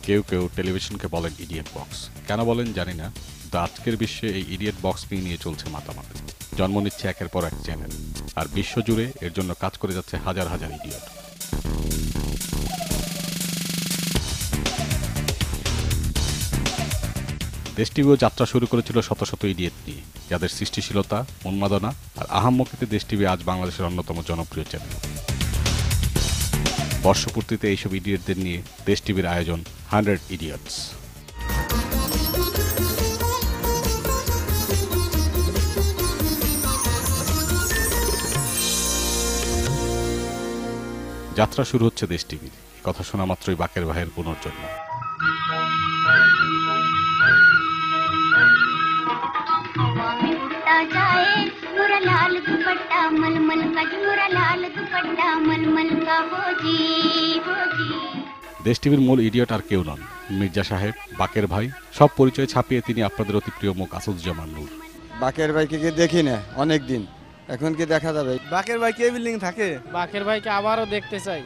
কেউ কেউ টেলিভিশনকে বলেন ইডিয়েট বক্স। কেন বলেন জানি না, কিন্তু আজকের বিশ্বে এই ইডিয়েট বক্সকে নিয়ে চলছে মাতামাতি। জন্ম নিচ্ছে একের পর এক চ্যানেল, আর বিশ্বজুড়ে এর জন্য কাজ করে যাচ্ছে হাজার হাজার ইডিয়েট। দেশ টিভিও যাত্রা শুরু করেছিল শত শত ইডিয়েট নিয়ে, যাদের সৃষ্টিশীলতা, উন্মাদনা আর আহাম্মকিতে দেশ টিভি আজ বাংলাদেশের অন্যতম জনপ্রিয় চ্যানেল। বর্ষপূর্তিতে এইসব ইডিয়েটদের নিয়ে দেশ টিভির আয়োজন 100 ইডিয়টস। যাত্রা শুরু হচ্ছে দেশ টিভির। কথা শোনা মাত্রই বাকের ভাইয়ের পুনর্জন্ম। দেশ টিভির মূল ইডিয়ট আর কেউ নন, মির্জা সাহেব, বাকের ভাই। সব পরিচয় ছাপিয়ে তিনি আপনাদের অতি প্রিয় মুখ আসাদুজ্জামান নূর। বাকের ভাইকে দেখি না অনেক দিন, এখন কি দেখা যাবে? বাকের ভাই কে বিল্ডিং থাকে? বাকের ভাইকে আবারও দেখতে চাই।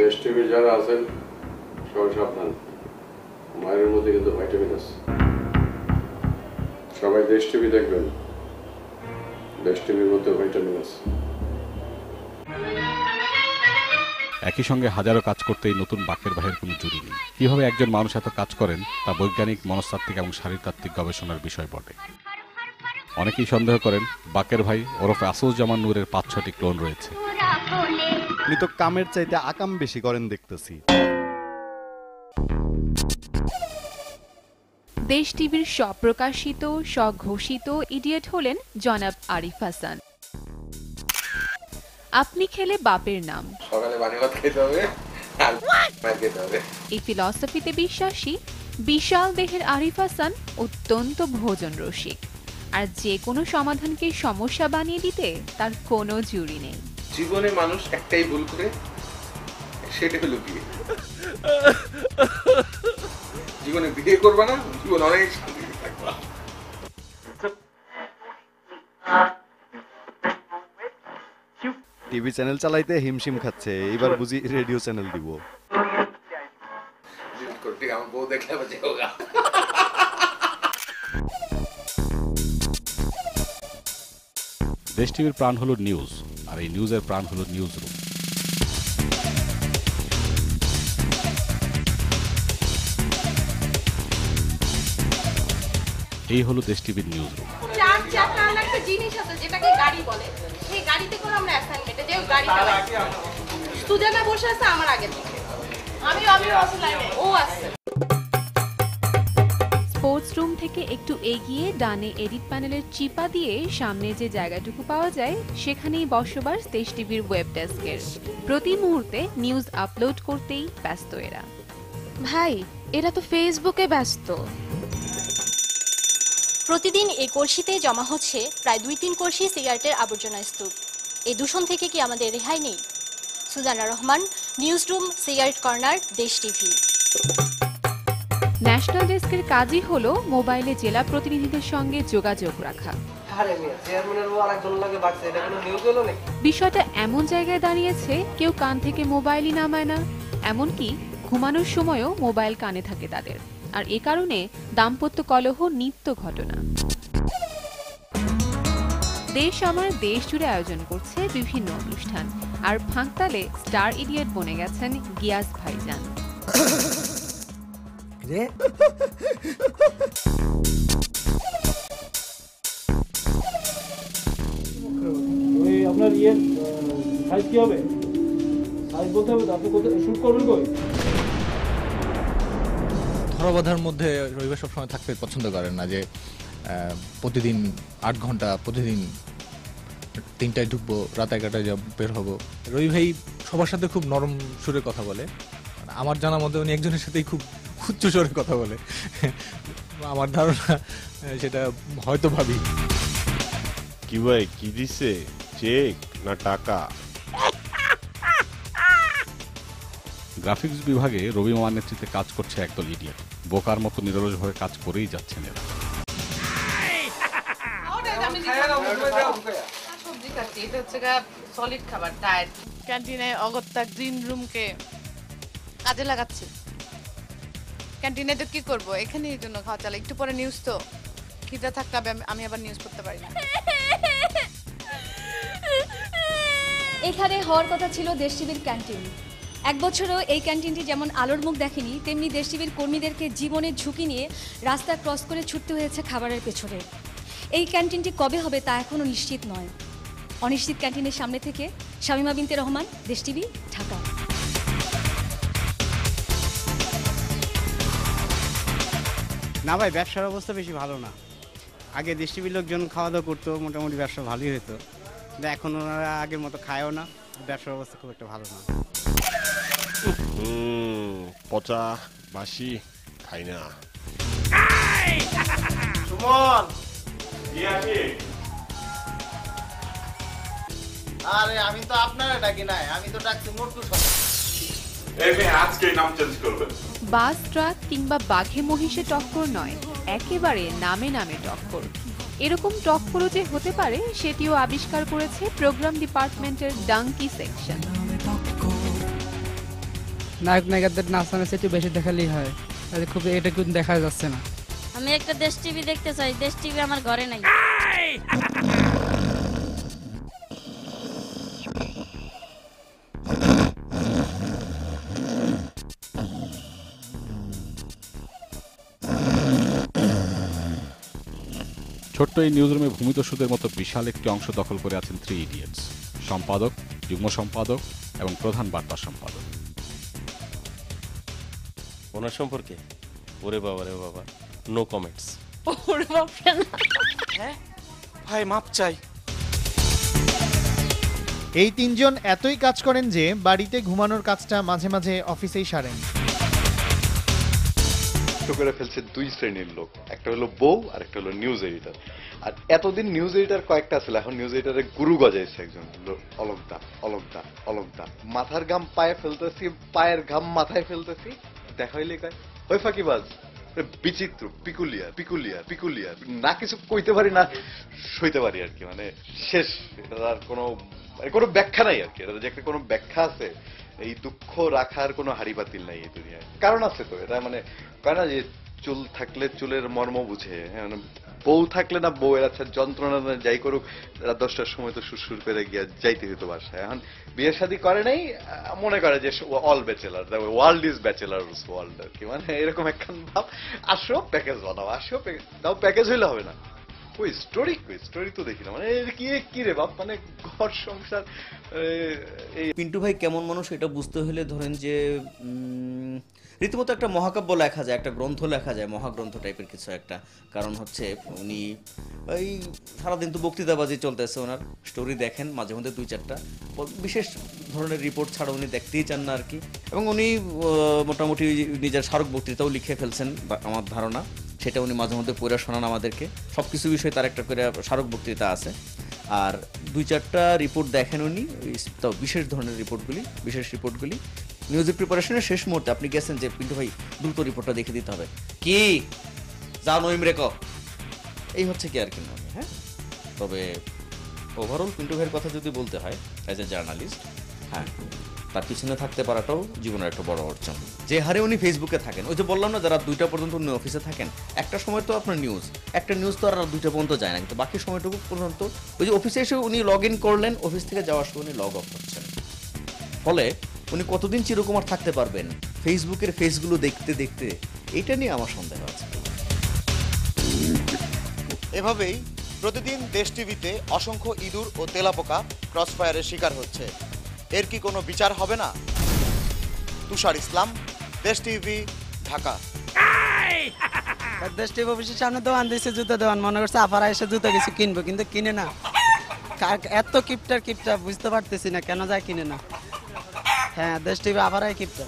দেশ টিভি যারা আছেন সবাই সাবধান, মায়ের মধ্যে কিন্তু ভাইটামিন আছে। সবাই দেশ টিভি দেখবেন, দেশ টিভির মধ্যে ভাইটামিন আছে। একই সঙ্গে হাজারো কাজ করতে এই নতুন বাকের ভাইয়ের কোনো জুড়ি নেই। কিভাবে একজন মানুষ এত কাজ করেন তা বৈজ্ঞানিক, মনস্তাত্ত্বিক এবং শারীরতাত্ত্বিক গবেষণার বিষয় বটে। অনেকেই সন্দেহ করেন বাকের ভাই ওরফে আসাদুজ্জামান নূরের 5-6টি ক্লোন রয়েছে। উনি তো কামের চাইতে আকাম বেশি করেন দেখতেছি। দেশ টিভির স্বপ্রকাশিত, স্বঘোষিত ইডিয়েট হলেন জনাব আরিফ হাসান। আপনি খেলে বাপের নাম, সকালে পানি ভাত খেতে হবে আর মাছ খেতে হবে। এই ফিলসফিতে বিশ্বাসী বিশাল দেহের আরিফ হাসান অত্যন্ত ভোজন রসিক, আর যে কোনো সমাধানকে সমস্যা বানিয়ে দিতে তার কোনো জুড়ি নেই। জীবনে মানুষ একটাই ভুল করে, সেটা হলো বিয়ে। জীবনে বিয়ে করবা না, জীবন অনেক শান্তিতে থাকবা। টিভি চ্যানেল চালাইতে হিমশিম খাচ্ছে, এবার বুঝি রেডিও চ্যানেল দিব। আমার বউ দেখলে বাজে হোগা। দেশ টিভির প্রাণ হলো নিউজ, আর এই নিউজের প্রাণ হলো নিউজ রুম। এই হলো দেশ টিভির নিউজ রুম। চার চাকার একটা জিনিস আছে যেটাকে গাড়ি বলে, সেই গাড়িতে করে আমরা অ্যাসাইনমেন্টে যে গাড়ি চালাই। সুজানা বসে আছে আমার আগে থেকে, আমি অফলাইনে, ও আছে। স্পোর্টস রুম থেকে একটু এগিয়ে ডানে এডিট প্যানেলের চিপা দিয়ে সামনে যে জায়গাটুকু পাওয়া যায়, সেখানেই বসবাস দেশ টিভির ওয়েব ডেস্কের। প্রতি মুহূর্তে নিউজ আপলোড করতেই ব্যস্ত এরা। ভাই, এরা তো ফেসবুকে ব্যস্ত। প্রতিদিন এই কলসিতে জমা হচ্ছে প্রায় 2-3 কলসি সিগারেটের আবর্জনা স্তূপ। এই দূষণ থেকে কি আমাদের রেহাই নেই? Sujana Rahman, news room, cigarette corner, Desh TV. National ডেস্কের কাজই হলো মোবাইলে জেলা প্রতিনিধিদের সঙ্গে যোগাযোগ রাখা। বিষয়টা এমন জায়গায় দাঁড়িয়েছে কেউ কান থেকে মোবাইলই নামায় না, এমনকি ঘুমানোর সময়ও মোবাইল কানে থাকে তাদের। আর এ কারণে দাম্পত্য কলহ নিত্য ঘটনা। দেশ আমার দেশ জুড়ে আয়োজন করছে বিভিন্ন অনুষ্ঠান, আর ফাঁকতালে স্টার ইডিয়েট বনে গেছেন গিয়াস ভাইজান। আপনার সাইজ কি হবে? সাইজ বলতে হবে, আপনি কোথায় শুট করবেন? কই ধরাবাঁধার মধ্যে রবিবার সবসময় থাকতে পছন্দ করেন না, যে প্রতিদিন 8 ঘন্টা, প্রতিদিন 3টায় ঢুকবো, রাত 11টায় বের হবো। রবি ভাই সবার সাথে খুব নরম সুরে কথা বলে। আমার জানার মধ্যে উনি একজনের সাথেই খুব উচ্চ স্বরে কথা বলে। আমার ধারণা সেটা হয়তো ভাবি। কি ভাই, কি দিছে? চেক না টাকা? গ্রাফিক্স বিভাগে রবি মামার নেতৃত্বে কাজ করছে একদল ইডিয়েট। বোকার মতো নিরলসভাবে কাজ করেই যাচ্ছেন এরা। সলিড খাবার, ডায়েট। ক্যান্টিনে অগত্যা গ্রিন রুমকে কাজে লাগাচ্ছে। ক্যান্টিনে তো কি করব, এখানে এই জন্য খাওয়া চালে। একটু পরে নিউজ তো খিদে থাকতে হবে, আমি আবার নিউজ পড়তে পারি না। এখানে হওয়ার কথা ছিল দেশ টিভির ক্যান্টিন। এক বছরও এই ক্যান্টিনটি যেমন আলোর মুখ দেখেনি, তেমনি দেশ টিভির কর্মীদেরকে জীবনের ঝুঁকি নিয়ে রাস্তা ক্রস করে ছুটতে হয়েছে খাবারের পেছনে। এই ক্যান্টিনটি কবে হবে তা এখনও নিশ্চিত নয়। অনিশ্চিত ক্যান্টিনের সামনে থেকে শামিমা বিনতে রহমান, দেশ টিভি, ঢাকা। না ভাই, ব্যবসার অবস্থা বেশি ভালো না। আগে দেশ টিভির লোকজন খাওয়া দাওয়া করতো, মোটামুটি ব্যবসা ভালোই হতো, কিন্তু এখন ওনারা আগের মতো খায়ও না, ব্যবসার অবস্থা খুব একটা ভালো না। পচা বাসি খাই না। সুমন, আরে আমি তো আপনারা ডাকি নাই, আমি তো ডাকছি মোটকু সবাই। আজকে নাম চেঞ্জ করবেন। বাস, ট্রাক কিংবা বাঘে মহিষে টক্কর নয়, একেবারে নামে নামে টক্কর। এরকম টক্করও যে হতে পারে সেটিও আবিষ্কার করেছে প্রোগ্রাম ডিপার্টমেন্টের ডাঙ্কি সেকশন। নায়ক নায়িকাদের নাচানো সেটি বেশি দেখালেই হয়, খুব এটা কিন্তু দেখা যাচ্ছে না। আমি একটা দেশ টিভি দেখতে চাই, দেশ টিভি আমার ঘরে নাই। ছোট্ট এই নিউজরুমে ভূমিদস্যুদের মতো বিশাল একটি অংশ দখল করে আছেন 3 ইডিয়টস, সম্পাদক, যুগ্ম সম্পাদক এবং প্রধান বার্তা সম্পাদক। ওনার সম্পর্কে ওরে বাবা রে বাবা, নো কমেন্টস। ওরে বাপ রে, হ্যাঁ ভাই মাপ চাই। এই তিনজন এতই কাজ করেন যে বাড়িতে ঘুমানোর কাজটা মাঝে মাঝে অফিসেই সারেন। করে ফেলছে দুই শ্রেণীর লোক, একটা হলো বউ আর একটা হলো নিউজ এডিটর। আর এতদিন নিউজ এডিটর কয়েকটা ছিল, এখন নিউজ এডিটরের গুরু গজাইছে একজন, অলকদা অলকদা অলকদা। মাথার ঘাম পায়ে ফেলতেছি, পায়ের ঘাম মাথায় ফেলতেছি, দেখা হইলে কয় ওই ফাঁকিবাজ, বিচিত্র, পিকুলিয়ার পিকুলিয়ার পিকুলিয়ার, না কিছু কইতে পারি না সইতে পারি আর কি, মানে শেষ। এটা আর কোনো ব্যাখ্যা নাই আর কি, এটা যে একটা কোনো ব্যাখ্যা আছে, এই দুঃখ রাখার কোনো হাড়ি বাতিল নাই এই দুনিয়ায়। কারণ আছে তো, এটা মানে কয় না যে চুল থাকলে চুলের মর্ম বুঝে, হ্যাঁ, মানে বউ থাকলে না বউয়ের আচ্ছা যন্ত্রণা যাই করুক, রাত 10টার সময় তো সুরসুর করে গিয়া যাইতে হইতো বাসায়। এখন বিয়ে শাদী করে নাই, মনে করে যে all bachelor, world is bachelors world আর কি, মানে এরকম একখান ভাব। আসো প্যাকেজ বানাও, আসো তাও প্যাকেজ হইলে হবে না। ওই স্টোরি তো দেখি না, মানে কি রে বাপ, মানে ঘর সংসার। পিন্টু ভাই কেমন মানুষ এটা বুঝতে হলে ধরেন যে রীতিমতো একটা মহাকাব্য লেখা যায়, একটা গ্রন্থ লেখা যায়, মহাগ্রন্থ টাইপের কিছু একটা। কারণ হচ্ছে উনি ওই সারাদিন তো বক্তৃতাবাজি চলতেছে, ওনার স্টোরি দেখেন মাঝে মধ্যে 2-4টা, বিশেষ ধরনের রিপোর্ট ছাড়া উনি দেখতেই চান না আর কি। এবং উনি মোটামুটি নিজের স্মারক বক্তৃতাও লিখে ফেলছেন আমার ধারণা, সেটা উনি মাঝে মধ্যে পড়ে শোনান আমাদেরকে। সব কিছু বিষয়ে তার একটা করে স্মারক বক্তৃতা আছে। আর 2-4টা রিপোর্ট দেখেন উনি, তাও বিশেষ ধরনের রিপোর্টগুলি, বিশেষ রিপোর্টগুলি। নিউজের প্রিপারেশনের শেষ মুহূর্তে আপনি গেছেন যে পিন্টু ভাই দ্রুত রিপোর্টটা দেখে দিতে হবে, কি জানো ইমরেক, এই হচ্ছে কি আর কি নয়। হ্যাঁ, তবে ওভারঅল পিন্টু ভাইয়ের কথা যদি বলতে হয় অ্যাজ এ জার্নালিস্ট, হ্যাঁ, তার পিছনে থাকতে পারাটাও জীবনের একটা বড় অর্জন। যে হারে উনি ফেসবুকে থাকেন, ওই যে বললাম না যারা 2টা পর্যন্ত উনি অফিসে থাকেন, একটা সময় তো আপনার একটা নিউজ তো আর 2টা পর্যন্ত যায় না, কিন্তু বাকি সময়টুকু পর্যন্ত ওই যে অফিসে এসে উনি লগ ইন করলেন, অফিস থেকে যাওয়ার সময় উনি লগ অফ করছেন। ফলে উনি কতদিন চিরকুমার থাকতে পারবেন ফেসবুকের ফেসগুলো দেখতে দেখতে, এটা নিয়ে আমার সন্দেহ আছে। এভাবেই প্রতিদিন দেশ টিভিতে অসংখ্য ইঁদুর ও তেলাপোকা ক্রসফায়ারের শিকার হচ্ছে। এর কি কোনো বিচার হবে না? তুষার ইসলাম, দেশ টিভি, ঢাকা। দেশ টিভি অফিসের সামনে দোকান দিয়েছে, জুতো দোকান, মনে করছে আপারা এসে জুতো কিছু কিনবো, কিন্তু কিনে না। এত কিপটা বুঝতে পারতেছি না কেন যায় কিনে না। হ্যাঁ, দেশ টিভি আপারাই কিপটা।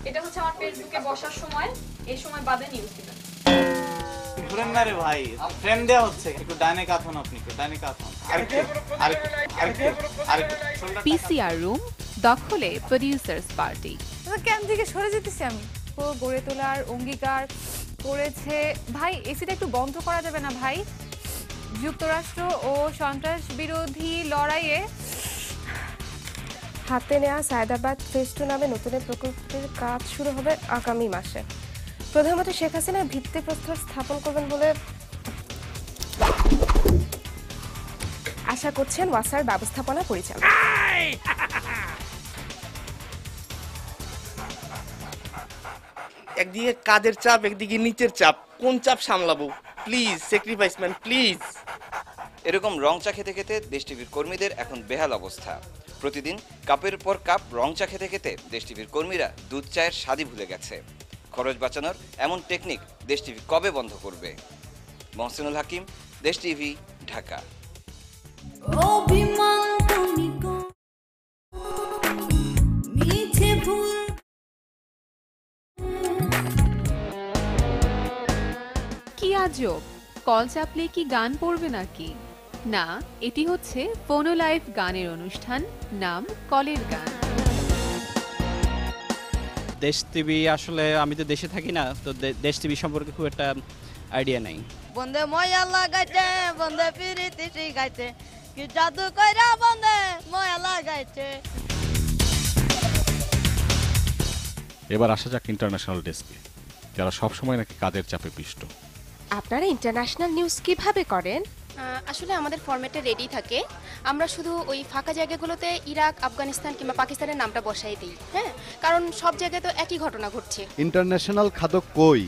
এটা হচ্ছে আমার ফেসবুকে বসার সময়, এই সময় বাদে নিউজ দিবেন। ঘুরেন না রে ভাই, ফ্রেন্ড দেয়া হচ্ছে, একটু ডাইনে কাঁথুন, আপনি একটু ডাইনে কাঁথুন। পিসিআর রুম দখলে প্রোডিউসার্স পার্টি। কেন থেকে সরে যেতেছি আমি, ও গড়ে তোলার অঙ্গীকার করেছে। ভাই এসিটা একটু বন্ধ করা যাবে না ভাই? যুক্তরাষ্ট্র ও সন্ত্রাস বিরোধী লড়াইয়ে হাতে নেওয়া সায়দাবাদ ফেজ 2 নামে নতুন প্রকল্পের কাজ শুরু হবে আগামী মাসে। প্রধানমন্ত্রী শেখ হাসিনা ভিত্তিপ্রস্তর স্থাপন করবেন বলে আশা করছেন ওয়াসার ব্যবস্থাপনা পরিচালক। একদিকে কাজের চাপ, একদিকে নিচের চাপ, কোন চাপ সামলাবো? Please sacrifice man, please. এরকম রং চা খেতে খেতে দেশ টিভির কর্মীদের এখন বেহাল অবস্থা। প্রতিদিন কাপের পর কাপ রং চা খেতে খেতে দেশ টিভির কর্মীরা দুধ চায়ের স্বাদই ভুলে গেছে। খরচ বাঁচানোর এমন টেকনিক দেশ টিভি কবে বন্ধ করবে? মহসিনুল হাকিম, দেশ টিভি, ঢাকা। কি আজব, কল চাপলে কি গান পড়বে নাকি? না, এটি হচ্ছে ফোনো লাইভ গানের অনুষ্ঠান, নাম কলের গান। দেশ টিভি আসলে আমি তো দেশে থাকি না, তো দেশ টিভি সম্পর্কে খুব একটা আইডিয়া নাই। বন্দে ময়া লাগাইছে, বন্দে পিরিতি শিখাইছে, কি জাদু কইরা বন্দে ময়া লাগাইছে। এবার আসা যাক ইন্টারন্যাশনাল ডেস্কে, যারা সবসময় নাকি কাজের চাপে পিষ্ট। আপনারা ইন্টারন্যাশনাল নিউজ কিভাবে করেন? আসলে আমাদের ফরম্যাটে রেডি থাকে, আমরা শুধু ওই ফাঁকা জায়গাগুলোতে ইরাক, আফগানিস্তান কিংবা পাকিস্তানের নামটা বসাই দিই। হ্যাঁ, কারণ সব জায়গায় তো একই ঘটনা ঘটছে। ইন্টারন্যাশনাল খাদক কই?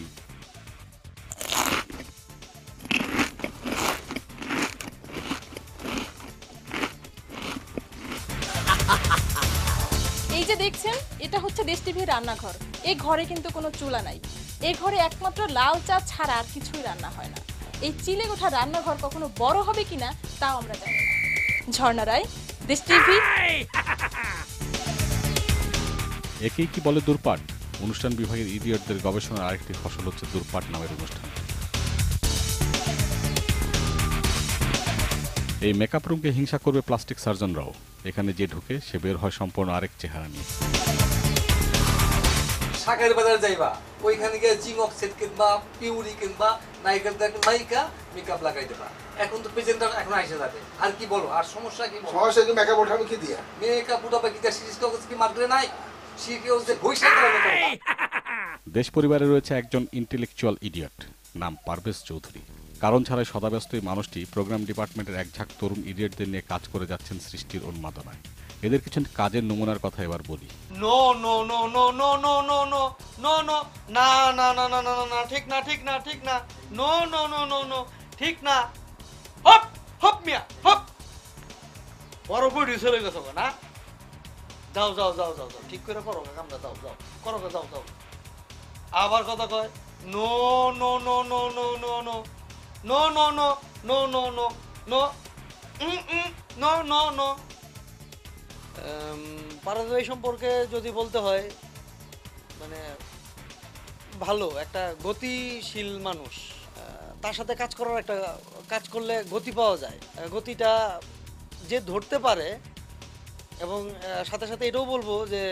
এই যে দেখছেন, এটা হচ্ছে দেশ টিভির রান্নাঘর। এই ঘরে কিন্তু কোনো চুলা নাই। এই ঘরে একমাত্র লাল চা ছাড়া আর কিছুই রান্না হয় না। এই চিলে ওঠা রান্নাঘর কখনো বড় হবে কিনা তাও আমরা জানি না। ঝর্ণা রায়, দেশ টিভি। একেই কি বলে দূরপাট? অনুষ্ঠান বিভাগের ইডিয়টদের গবেষণার আরেকটি ফসল হচ্ছে দূরপাট নামের অনুষ্ঠান। এই মেকআপ রুমকে হিংসা করবে প্লাস্টিক সার্জনরাও। এখানে যে ঢুকে সে বের হয় সম্পূর্ণ আরেক চেহারা নিয়ে। শাকের বাজার যাইবা, ওইখানে গিয়ে জিংক সেট কিনবা, পিউরি কিনবা, নায়িকার নায়িকা মেকআপ লাগাই দেবা। এখন তো প্রেজেন্টার এখন আইসে যাবে। আর কি বলো, আর সমস্যা কি? সমস্যা কি? মেকআপ ওঠাবে কি দিয়া? মেকআপ উঠাবে কি দিয়া? সিরিজ কাগজ কি মার্কেটে নাই? শিখেও যে বইসা করে মেকআপ। দেশ পরিবারে রয়েছে একজন ইন্টেলেকচুয়াল ইডিয়ট, নাম পারভেজ চৌধুরী। কারণ ছাড়াই সদাব্যস্ত এই মানুষটি প্রোগ্রাম ডিপার্টমেন্টের এক ঝাঁক তরুণ ইডিয়টদের নিয়ে কাজ করে যাচ্ছেন সৃষ্টির উন্মাদনায়। এদের কিছু কাজের নমুনার কথা এবার বলি। No no no no no no no no no no না না না না না না ঠিক না ঠিক না ঠিক না no no no no no ঠিক না। হপ হপ মিয়া হপ, বড় বড়ি চলে গেছো না? যাও যাও যাও যাও যাও, ঠিক করে করো কামটা, যাও যাও করো, যাও যাও। আবার কথা কয় no no no no no no no no no no no no no no no no no. Parvez সম্পর্কে যদি বলতে হয়, মানে ভালো একটা গতিশীল মানুষ। তার সাথে কাজ করার একটা কাজ করলে গতি পাওয়া যায়, গতিটা যে ধরতে পারে। এবং সাথে সাথে এটাও বলবো যে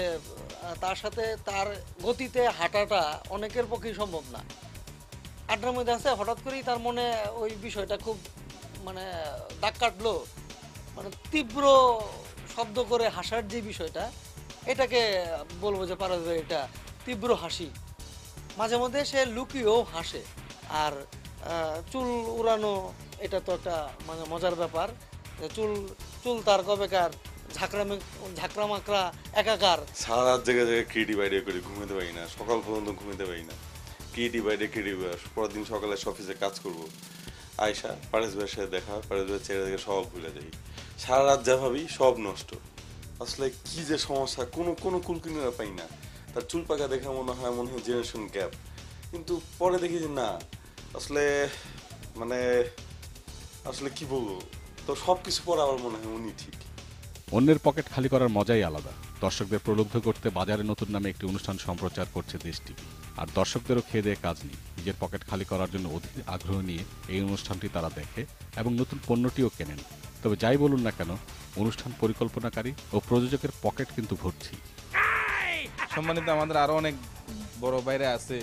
তার সাথে তার গতিতে হাঁটাটা অনেকের পক্ষেই সম্ভব না। আড্ডার মধ্যে আছে, হঠাৎ করেই তার মনে ওই বিষয়টা খুব মানে দাগ কাটলো, মানে তীব্র শব্দ করে হাসার যে বিষয়টা, এটাকে বলবো যে পারভেজ এটা তীব্র হাসি। মাঝে মধ্যে সে লুকিয়েও হাসে। আর চুল উড়ানো, এটা তো একটা মানে মজার ব্যাপার। চুল চুল তার কবেকার ঝাঁকড়া মাকড়া একাকার। সারা রাত জায়গায় জায়গায় ক্রিয়েটিভ আইডিয়া করে ঘুমাতে পারি না, সকাল পর্যন্ত ঘুমাতে পারি না। ক্রিয়েটিভ আইডিয়া ক্রিয়েটিভ, পরের দিন সকালে অফিসে কাজ করবো, আয়সা পারেশ ভাইয়ের সাথে দেখা, পারেশ ভাইয়ের চেহারা দেখে সব ভুলে যাই। সারা রাত যা ভাবি সব নষ্ট। আসলে কি যে সমস্যা, কোনো কুলকিনারা পাই না। তার চুল পাকা দেখা মনে হয় জেনারেশন গ্যাপ, কিন্তু পরে দেখি যে না, আসলে মানে আসলে কি বলবো, তো সব কিছু পরে আবার মনে হয় উনি ঠিক। অন্যের পকেট খালি করার মজাই আলাদা। দর্শকদের প্রলুব্ধ করতে বাজারে নতুন নামে একটি অনুষ্ঠান সম্প্রচার করছে দেশ টিভি। আর দর্শকদেরও খেয়ে দেয়ে কাজ নেই, নিজের পকেট খালি করার জন্য অধিক আগ্রহ নিয়ে এই অনুষ্ঠানটি তারা দেখে এবং নতুন পণ্যটিও কেনেন। তবে যাই বলুন না কেন, অনুষ্ঠান পরিকল্পনাকারী ও প্রযোজকের পকেট কিন্তু ভর্তি। সম্মানিত আমাদের আরো অনেক বড় বাইরে আছে,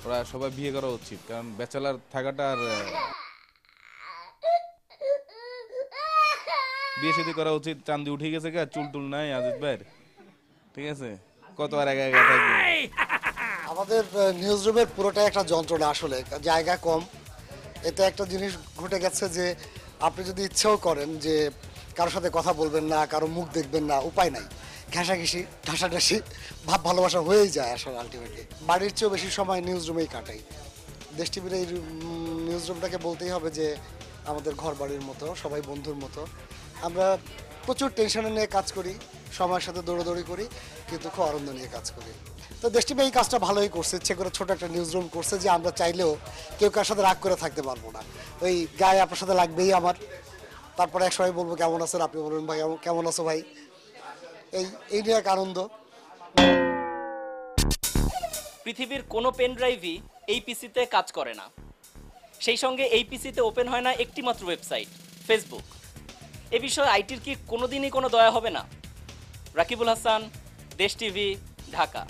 ওরা সবাই বিয়ে করা উচিত, কারণ ব্যাচেলার থাকাটা আর বিয়ে শাদী করা উচিত। চান্দি উঠে গেছে গা, চুল টুল নাই আজিজ ভাই, ঠিক আছে, কত আর আগে আগে থাকবে। আমাদের নিউজ রুমের পুরোটাই একটা যন্ত্রণা, আসলে জায়গা কম। এতে একটা জিনিস ঘটে গেছে যে আপনি যদি ইচ্ছেও করেন যে কারোর সাথে কথা বলবেন না, কারো মুখ দেখবেন না, উপায় নাই, ঘেঁষাঘেঁষি ঠাসাঠাসি ভাব ভালোবাসা হয়েই যায় আসলে আলটিমেটলি। বাড়ির চেয়েও বেশি সময় নিউজ রুমেই কাটাই। দেশ টিভির এই নিউজ রুমটাকে বলতেই হবে যে আমাদের ঘর বাড়ির মতো, সবাই বন্ধুর মতো। আমরা প্রচুর টেনশনে নিয়ে কাজ করি, সময়ের সাথে দৌড়াদৌড়ি করি, কিন্তু খুব আনন্দ নিয়ে কাজ করি। তো দেশ টিভি এই কাজটা ভালোই করছে, ইচ্ছে করে ছোট একটা নিউজ রুম করছে যে আমরা চাইলেও কেউ কার সাথে রাগ করে থাকতে পারবো না। ওই গায়ে আপনার সাথে লাগবেই আমার, তারপরে এক সময় বলবো কেমন আছেন, আপনি বলবেন ভাই কেমন আছো ভাই, এই নিয়ে এক আনন্দ। পৃথিবীর কোনো পেন ড্রাইভই এই পিসিতে কাজ করে না। সেই সঙ্গে এই পিসিতে ওপেন হয় না একটি মাত্র ওয়েবসাইট, ফেসবুক। এ বিষয়ে আইটির কি কোনোদিনই কোনো দয়া হবে না? রাকিবুল হাসান, দেশ টিভি, ঢাকা।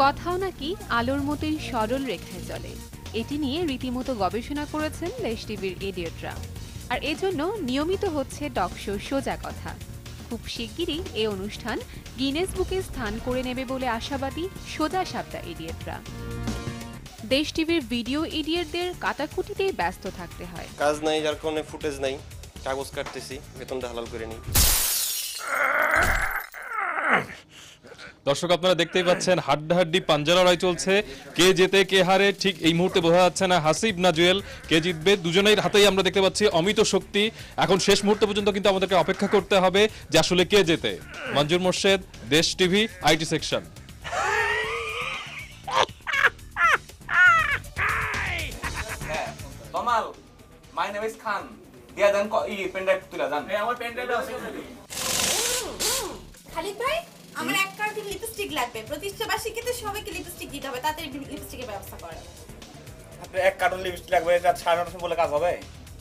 কথাও নাকি আলোর মতোই সরল রেখায় চলে, এটি নিয়ে রীতিমতো গবেষণা করেছেন দেশ টিভির এডিয়টরা। আর এজন্য নিয়মিত হচ্ছে টকশো সোজা কথা। খুব শিগগিরই এই অনুষ্ঠান গিনেস বুকে স্থান করে নেবে বলে আশাবাদী সোজা সাপটা এডিয়টরা। দেশ টিভির ভিডিও এডিয়টদের কাটাকুটিতেই ব্যস্ত থাকতে হয়। কাজ নাই, যার কারণে ফুটেজ নাই, কাগজ কাটতেছি, বেতনটা হালাল করে নিই। দর্শক আপনারা দেখতেই পাচ্ছেন হাড্ডাহাড্ডি পাঞ্জা লড়াই চলছে, কে জেতে কে হারে ঠিক এই মুহূর্তে বোঝা যাচ্ছে না। হাসিব না জুয়েল কে জিতবে, দুজনের হাতেই আমরা দেখতে পাচ্ছি অমিত শক্তি। এখন শেষ মুহূর্ত পর্যন্ত কিন্তু আমাদেরকে অপেক্ষা করতে হবে যে আসলে কে জেতে। Manjur Morshed, Desh TV, IT section. Tamal, my name is Khan, দিয়া দেন পেন ড্রাইভ তুলে দেন। আমার পেন ড্রাইভ আছে। খালিদ ভাই, আমার এক কার্টুন লিপস্টিক লাগবে, প্রতিষ্ঠাবার্ষিকীতে সবাইকে লিপস্টিক দিতে হবে, তাতে লিপস্টিকের ব্যবস্থা করেন। আপনি এক কার্টুন লিপস্টিক লাগবে, এটা 9:30 বলে কাজ হবে?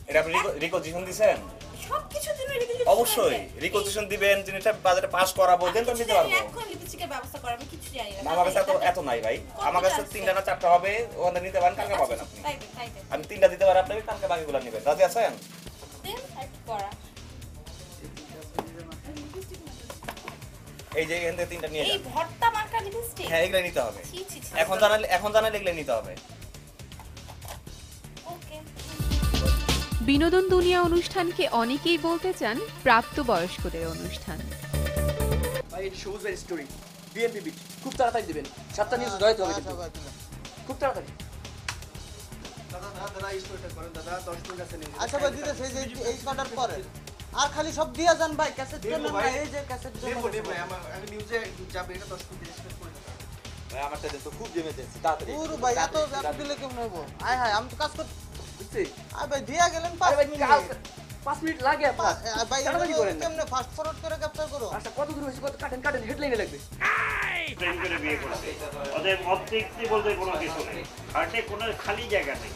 এটা আপনি রিকোজিশন দিবেন? সবকিছুর জন্য রিকোজিশন? অবশ্যই রিকোজিশন দিবেন, জিনিসটা বাজারে পাস করাবো, দেন তো দিতে পারবো। এখন লিপস্টিকের ব্যবস্থা করেন, আমি কিছু জানি না। আমার কাছে এত নাই ভাই, আমার কাছে 3টা না 4টা হবে, ওখানে নিতে পারেন, কালকে পাবেন আপনি। আমি 3টা দিতে পারি আপনাকে, কালকে বাকিগুলো নেবেন। রাজি আছেন? দেন আর করা। এই যে এখান থেকে 3টা নিয়ে যান। এই ভর্তা মার্কা লিপস্টিক? হ্যাঁ, এগুলো নিতে হবে। এখন জানালে এগুলো নিতে হবে। ওকে। বিনোদন দুনিয়া অনুষ্ঠানকে অনেকেই বলতে চান প্রাপ্তবয়স্কদের অনুষ্ঠান। ভাই এটা সবুজ ভাই স্টোরি, বিএনপি বিট, খুব তাড়াতাড়ি দিবেন, 7টা নিউজ জয় হবে কিন্তু খুব তাড়াতাড়ি। দাদা এই স্টোরিটা করেন দাদা, 10 মিনিট আছে নিয়ে। আচ্ছা ভাই দিতেছে এই কাটার পরে আর খালি সব দিয়া যান ভাই, ক্যাসেট জন্য না, এই যে ক্যাসেট জন্য নেব ভাই, আমি নিউজে যাবে, এটা 10 মিনিট স্পেন্ড করে দাও ভাই। আমারটা দেন তো, খুব জেমেছে তাড়াতাড়ি। পুরো ভাই এত দিলে কেমন হবো? আয় হায়, আমি তো কাজ করতে বুঝছি। আয় ভাই দিয়া গেলেন 5 মিনিট, 5 মিনিট লাগে আপনার ভাই। তাড়াতাড়ি করেন, কেমনে ফাস্ট ফরওয়ার্ড করে ক্যাপচার করো? আচ্ছা কত দূর হইছে, কত কাটেন হেডলাইনে লাগবে। প্রেম করে বিয়ে করছে, ওদের অবজেক্টিভ বলতে কোনো কিছু নেই, হার্টে কোনো খালি জায়গা নেই,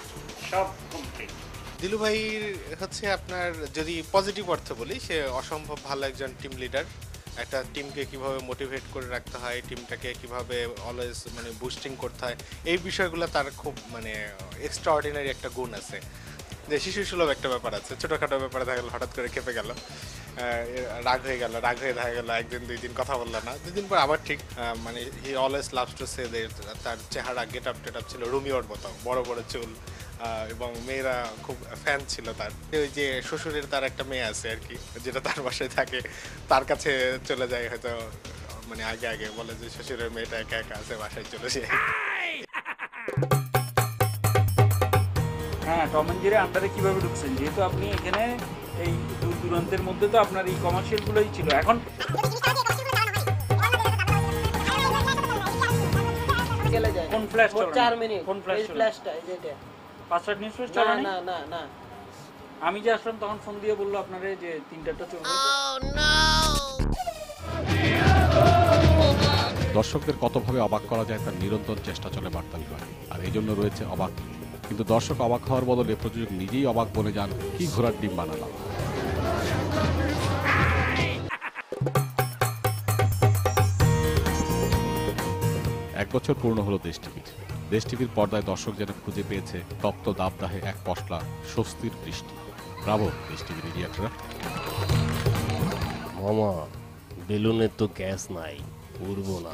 সব কমপ্লিট। দিলু ভাই হচ্ছে আপনার, যদি পজিটিভ অর্থে বলি, সে অসম্ভব ভালো একজন টিম লিডার। একটা টিমকে কিভাবে মোটিভেট করে রাখতে হয়, টিমটাকে কিভাবে অলওয়েজ মানে বুস্টিং করতে হয়, এই বিষয়গুলো তার খুব মানে এক্সট্রা অর্ডিনারি একটা গুণ আছে। যে শিশু সুলভ একটা ব্যাপার আছে, ছোটোখাটো ব্যাপারে দেখা গেল হঠাৎ করে খেপে গেল, রাগ হয়ে দেখা গেল 1 দিন 2 দিন কথা বললো না, 2 দিন পর আবার ঠিক। মানে he always loves to say যে তার চেহারা গেট আপ ছিল রোমিওর মতো, বড় বড় চুল, এবং মেয়েরা খুব ফ্যান ছিল তার। ওই যে শ্বশুরের তার একটা মেয়ে আছে আর কি, যেটা তার বাসায় থাকে, তার কাছে চলে যায় হয়তো, মানে আগে বলে যে শ্বশুরের মেয়েটা একা একা আছে, বাসায় চলে যায়। হ্যাঁ, টম এন্ড জেরি আন্ডারে কিভাবে ঢুকছেন? যেহেতু আপনি এখানে এই দূর দূরান্তের মধ্যে তো আপনার এই কমার্শিয়ালগুলোই ছিল, এখন চলে যায় কোন ফ্ল্যাশ 4 মিনিট, কোন ফ্ল্যাশ এই ফ্ল্যাশটা এই যেটা 5-7 নিউজ ফ্ল্যাশ চলে না না না। আমি যে আসলাম তখন ফোন দিয়ে বললো আপনারে যে 3টা চলবে। দর্শকদের কতভাবে অবাক করা যায় তার নিরন্তর চেষ্টা চলে বার্তা বিভাগে, আর এই জন্য রয়েছে অবাক। কিন্তু দর্শক অবাক হওয়ার বদলে প্রযোজক নিজেই অবাক বনে যান, কি ঘোড়ার ডিম বানালাম। এক বছর পূর্ণ হলো দেশ টিভির। দেশ টিভির পর্দায় দর্শক যেন খুঁজে পেয়েছে তপ্ত দাবদাহে এক পশলা স্বস্তির বৃষ্টি। ব্রাভো দেশ টিভির রিয়াক্টররা। মামা বেলুনের তো গ্যাস নাই, উড়বো না।